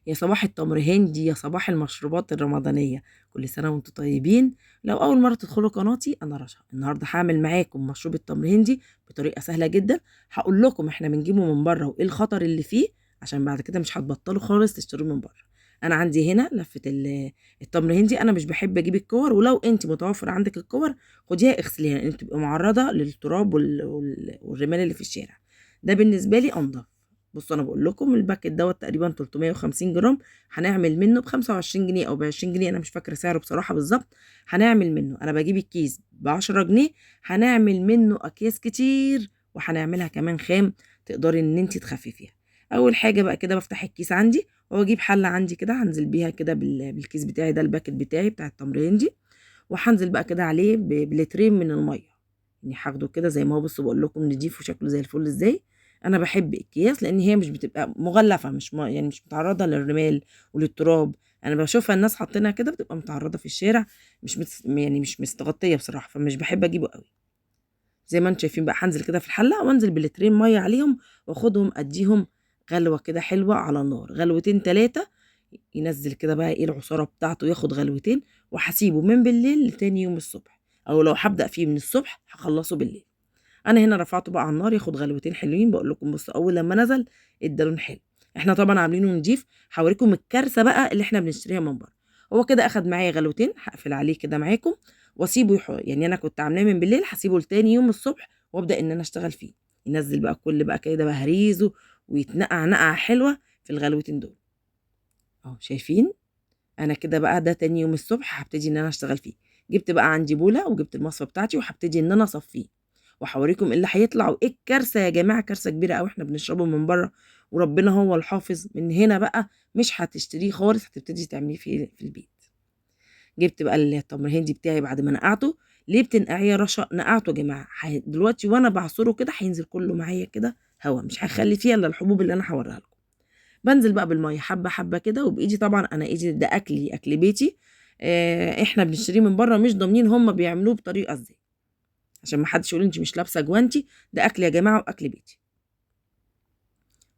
يا صباح التمر هندي، يا صباح المشروبات الرمضانية، كل سنة وانتم طيبين. لو أول مرة تدخلوا قناتي أنا رشا، النهاردة هعمل معاكم مشروب التمر هندي بطريقة سهلة جدا. هقول لكم احنا بنجيبه من بره وايه الخطر اللي فيه، عشان بعد كده مش هتبطلوا خالص تشتروه من بره. أنا عندي هنا لفة التمر هندي، أنا مش بحب أجيب الكور، ولو أنت متوفر عندك الكور خديها اغسليها لأن تبقى معرضة للتراب والرمال اللي في الشارع. ده بالنسبة لي أنضف. بصوا انا بقول لكم الباكت دوت تقريبا 350 جرام، هنعمل منه ب 25 جنيه او ب 20 جنيه، انا مش فاكره سعره بصراحه بالظبط. هنعمل منه، انا بجيب الكيس ب 10 جنيه، هنعمل منه اكياس كتير، وهنعملها كمان خام تقدري ان انت تخففيها. اول حاجه بقى كده بفتح الكيس عندي واجيب حله عندي كده، هنزل بيها كده بالكيس بتاعي ده، الباكت بتاعي بتاع التمر هندي، وهنزل بقى كده عليه بلترين من الميه. يعني هاخده كده زي ما هو، بصوا بقول لكم نضيف وشكله زي الفل ازاي. انا بحب الاكياس لان هي مش بتبقى مغلفه، مش يعني مش متعرضه للرمال وللتراب. انا بشوفها الناس حاطينها كده بتبقى متعرضه في الشارع، يعني مش مستغطيه بصراحه، فمش بحب اجيبه قوي. زي ما انتم شايفين بقى هنزل كده في الحله وانزل بلترين ميه عليهم، واخدهم اديهم غلوه كده حلوه على النار، غلوتين ثلاثه. ينزل كده بقى ايه العصاره بتاعته، ياخد غلوتين، وهسيبه من بالليل لتاني يوم الصبح، او لو هبدا فيه من الصبح هخلصه بالليل. انا هنا رفعته بقى على النار ياخد غلوتين حلوين، بقول لكم بصوا اول لما نزل ادى لون حلو. احنا طبعا عاملينه نضيف، هوريكم الكارثه بقى اللي احنا بنشتريها من بره. هو كده اخد معايا غلوتين، هقفل عليه كده معاكم واسيبه يعني انا كنت عاملاه من بالليل، هسيبه لتاني يوم الصبح وابدا ان انا اشتغل فيه. ينزل بقى كل بقى كده بهريزه ويتنقع نقعه حلوه في الغلوتين دول. اهو شايفين؟ انا كده بقى ده تاني يوم الصبح هبتدي ان انا اشتغل فيه. جبت بقى عندي بوله وجبت المصفى بتاعتي وهبتدي ان انا اصفيه، وهوريكم ايه اللي هيطلع وايه الكارثه يا جماعه، كارثه كبيره قوي احنا بنشربه من بره وربنا هو الحافظ. من هنا بقى مش هتشتريه خالص، هتبتدي تعمليه في البيت. جبت بقى التمر هندي بتاعي بعد ما نقعته. ليه بتنقعيه يا رشا؟ نقعته يا جماعه دلوقتي وانا بعصره كده هينزل كله معايا كده هوا، مش هيخلي فيها الا الحبوب اللي انا هوريها لكم. بنزل بقى بالميه حبه حبه كده وبايدي، طبعا انا ايدي ده اكلي اكل بيتي. احنا بنشتريه من بره مش ضامنين هم بيعملوه بطريقه ازاي، عشان ما حدش يقول انت مش لابسه جوانتي. ده اكل يا جماعه واكل بيتي.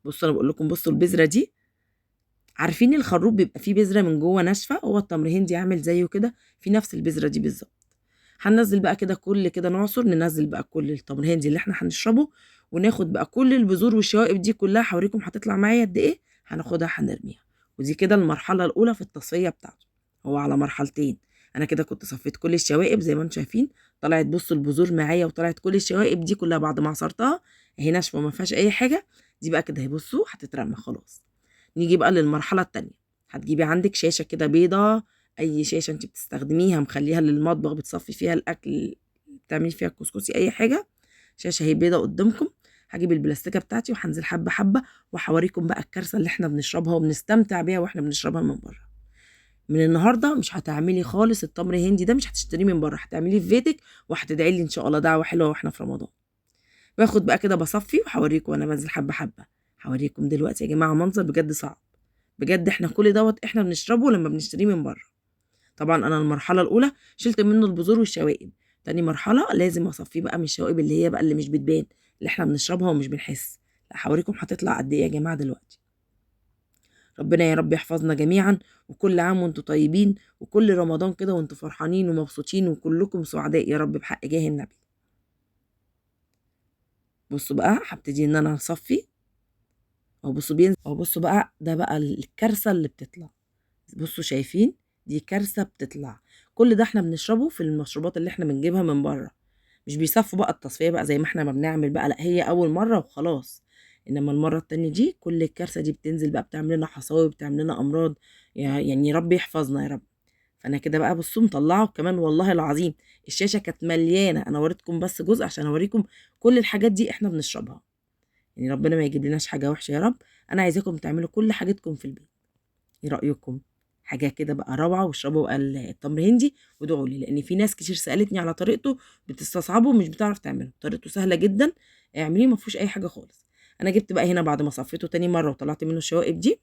بصوا انا بقول لكم بصوا البذره دي، عارفين الخروب بيبقى فيه بذره من جوه ناشفه؟ هو التمر هندي عامل زيه كده، في نفس البذره دي بالظبط. هننزل بقى كده كل كده نعصر، ننزل بقى كل التمر هندي اللي احنا هنشربه، وناخد بقى كل البذور والشوائب دي كلها، هوريكم هتطلع معايا قد ايه. هناخدها هنرميها. ودي كده المرحله الاولى في التصفيه بتاعته، هو على مرحلتين. انا كده كنت صفيت كل الشوائب زي ما انتم شايفين، طلعت بصوا البذور معايا وطلعت كل الشوائب دي كلها بعد ما عصرتها اهي ناشفه وما فيهاش اي حاجه. دي بقى كده بصوا هتترمى خلاص. نيجي بقى للمرحله التانيه. هتجيبي عندك شاشه كده بيضه، اي شاشه انت بتستخدميها مخليها للمطبخ بتصفي فيها الاكل، بتعملي فيها الكسكسي اي حاجه. شاشه هي بيضه قدامكم. هجيب البلاستيكه بتاعتي وهنزل حبه حبه، وهوريكم بقى الكارثه اللي احنا بنشربها وبنستمتع بيها واحنا بنشربها من بره. من النهارده مش هتعملي خالص التمر الهندي ده، مش هتشتريه من بره، هتعمليه في بيتك وهتدعي لي ان شاء الله دعوه حلوه واحنا في رمضان. باخد بقى كده بصفي وهوريكم وانا بنزل حبه حبه. هوريكم دلوقتي يا جماعه منظر بجد صعب. بجد احنا كل دوت احنا بنشربه لما بنشتريه من بره. طبعا انا المرحله الاولى شلت منه البذور والشوائب. تاني مرحله لازم اصفيه بقى من الشوائب اللي هي بقى اللي مش بتبان، اللي احنا بنشربها ومش بنحس. لا هوريكم هتطلع قد ايه يا جماعه دلوقتي. ربنا يا رب يحفظنا جميعا، وكل عام وانتم طيبين، وكل رمضان كده وانتم فرحانين ومبسوطين وكلكم سعداء يا رب بحق جاه النبي. بصوا بقى هبتدي ان انا اصفي، او بصوا بينزل، او بصوا بقى ده بقى الكارثه اللي بتطلع. بصوا شايفين؟ دي كارثه بتطلع. كل ده احنا بنشربه في المشروبات اللي احنا بنجيبها من بره. مش بيصفوا بقى التصفيه بقى زي ما احنا ما بنعمل بقى، لا هي اول مره وخلاص. انما المره التانية دي كل الكارثه دي بتنزل بقى، بتعمل لنا حصاوي، بتعمل لنا امراض. يعني ربي يحفظنا يا رب. فانا كده بقى بصوا مطلعه كمان والله العظيم. الشاشه كانت مليانه، انا وريتكم بس جزء عشان اوريكم كل الحاجات دي احنا بنشربها. يعني ربنا ما يجيب لناش حاجه وحشه يا رب. انا عايزاكم تعملوا كل حاجتكم في البيت. ايه رايكم؟ حاجه كده بقى روعه. واشربوا بقى التمر هندي وادعوا لي، لان في ناس كتير سالتني على طريقته بتستصعبه ومش بتعرف تعمله. طريقته سهله جدا، اعمليه ما فيهوش اي حاجه خالص. انا جبت بقى هنا بعد ما صفيته تاني مره وطلعت منه الشوائب دي.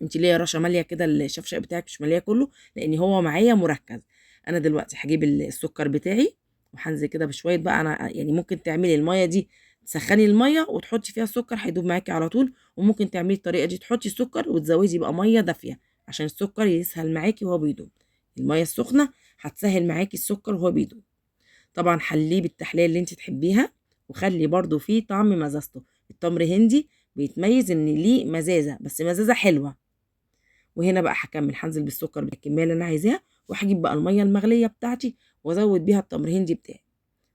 انت ليه يا رشا ماليه كده الشفشق بتاعك مش ماليه كله؟ لان هو معايا مركز. انا دلوقتي هجيب السكر بتاعي وهنزل كده بشويه بقى. انا يعني ممكن تعملي الميه دي تسخني الميه وتحطي فيها السكر هيدوب معاكي على طول. وممكن تعملي الطريقه دي، تحطي السكر وتزودي بقى ميه دافيه عشان السكر يسهل معاكي وهو بيدوب. الميه السخنه هتسهل معاكي السكر وهو بيدوب. طبعا حليه بالتحليه اللي انت تحبيها، وخلي برضو فيه طعم مزازته. التمر هندي بيتميز ان ليه مزازه، بس مزازه حلوه. وهنا بقى هكمل، هنزل بالسكر بالكميه اللي انا عايزاها، وهجيب بقى الميه المغليه بتاعتي وازود بيها التمر هندي بتاعي.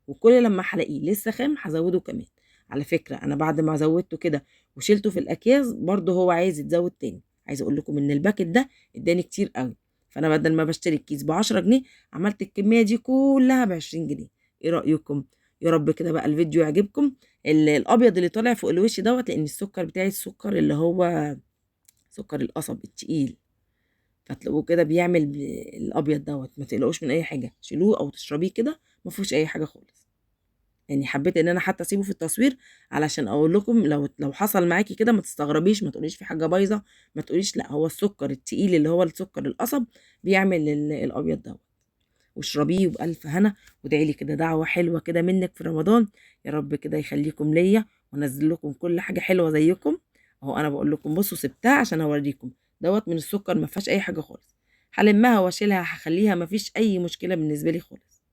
وكل لما هلاقيه لسه خام هزوده كمان. على فكره انا بعد ما زودته كده وشيلته في الاكياس برضه هو عايز يتزود تاني. عايزه اقول لكم ان الباكت ده اداني كتير قوي، فانا بدل ما بشتري الكيس ب 10 جنيه عملت الكميه دي كلها ب 20 جنيه. ايه رايكم؟ يا رب كده بقى الفيديو يعجبكم. الابيض اللي طالع فوق الوش دوت لان السكر بتاعي السكر اللي هو سكر القصب التقيل، فتلاقوه كده بيعمل الابيض دوت. ما تقلقوش من اي حاجه، شيلوه او تشربيه كده ما فيهوش اي حاجه خالص. يعني حبيت ان انا حتى اسيبه في التصوير علشان اقول لكم لو حصل معاكي كده ما تستغربيش، ما تقوليش في حاجه بايظه، ما تقوليش لا، هو السكر التقيل اللي هو السكر القصب بيعمل الابيض دوت. واشربيه وبألف هنا، وادعي لي كده دعوه حلوه كده منك في رمضان. يا رب كده يخليكم ليا وانزل لكم كل حاجه حلوه زيكم. اهو انا بقول لكم بصوا سبتها عشان اوريكم دوت من السكر ما فيهاش اي حاجه خالص. هلمها واشيلها هخليها ما فيش اي مشكله بالنسبه لي خالص.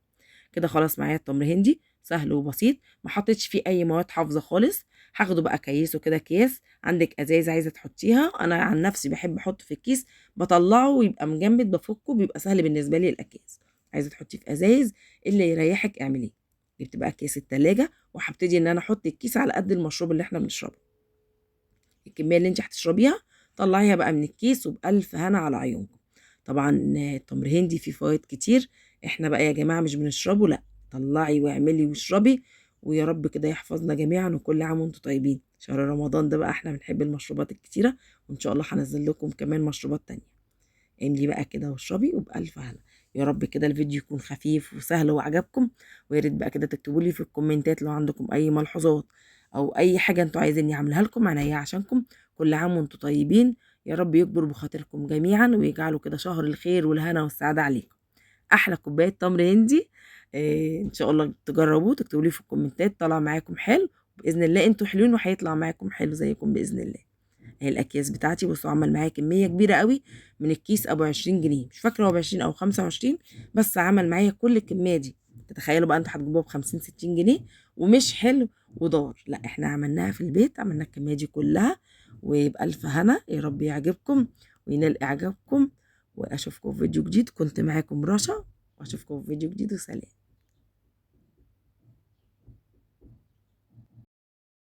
كده خلاص معايا التمر هندي سهل وبسيط، ما حطيتش فيه اي مواد حافظه خالص. هاخده بقى كيسه كده اكياس، عندك ازايز عايزه تحطيها، انا عن نفسي بحب احطه في الكيس، بطلعه ويبقى مجمد بفكه بيبقى سهل بالنسبه لي الاكياس. عايزه تحطيه في ازايز اللي يريحك اعمليه. جبت بقى كيس التلاجة وهبتدي ان انا احط الكيس على قد المشروب اللي احنا بنشربه. الكميه اللي انت هتشربيها طلعيها بقى من الكيس وبألف هنا على عيونكم. طبعا التمر هندي فيه فوائد كتير، احنا بقى يا جماعه مش بنشربه لا، طلعي واعملي واشربي. ويا رب كده يحفظنا جميعا، وكل عام وانتم طيبين. شهر رمضان ده بقى احنا بنحب المشروبات الكتيره، وان شاء الله هنزل لكم كمان مشروبات تانية. املي بقى كده واشربي وبألف هنا. يا رب كده الفيديو يكون خفيف وسهل وعجبكم. ويا ريت بقى كده تكتبوا لي في الكومنتات لو عندكم اي ملحوظات او اي حاجه انتوا عايزيني اعملها لكم، عينيا عشانكم. كل عام وانتم طيبين. يا رب يكبر بخاطركم جميعا ويجعله كده شهر الخير والهنا والسعاده عليكم. احلى كوبايه تمر هندي. ان شاء الله تجربوه، تكتبوا لي في الكومنتات طلع معاكم حلو. باذن الله انتوا حلوين وهيطلع معاكم حلو زيكم باذن الله. اهي الاكياس بتاعتي بصوا عمل معايا كميه كبيره قوي من الكيس ابو 20 جنيه، مش فاكره هو ب 20 او 25، بس عمل معايا كل الكميه دي. تتخيلوا بقى انتوا هتجيبوها ب 50 60 جنيه ومش حلو وضار. لا احنا عملناها في البيت، عملنا الكميه دي كلها وبألف هنا. يا رب يعجبكم وينال اعجابكم. واشوفكم في فيديو جديد. كنت معاكم رشا، واشوفكم في فيديو جديد وسلام.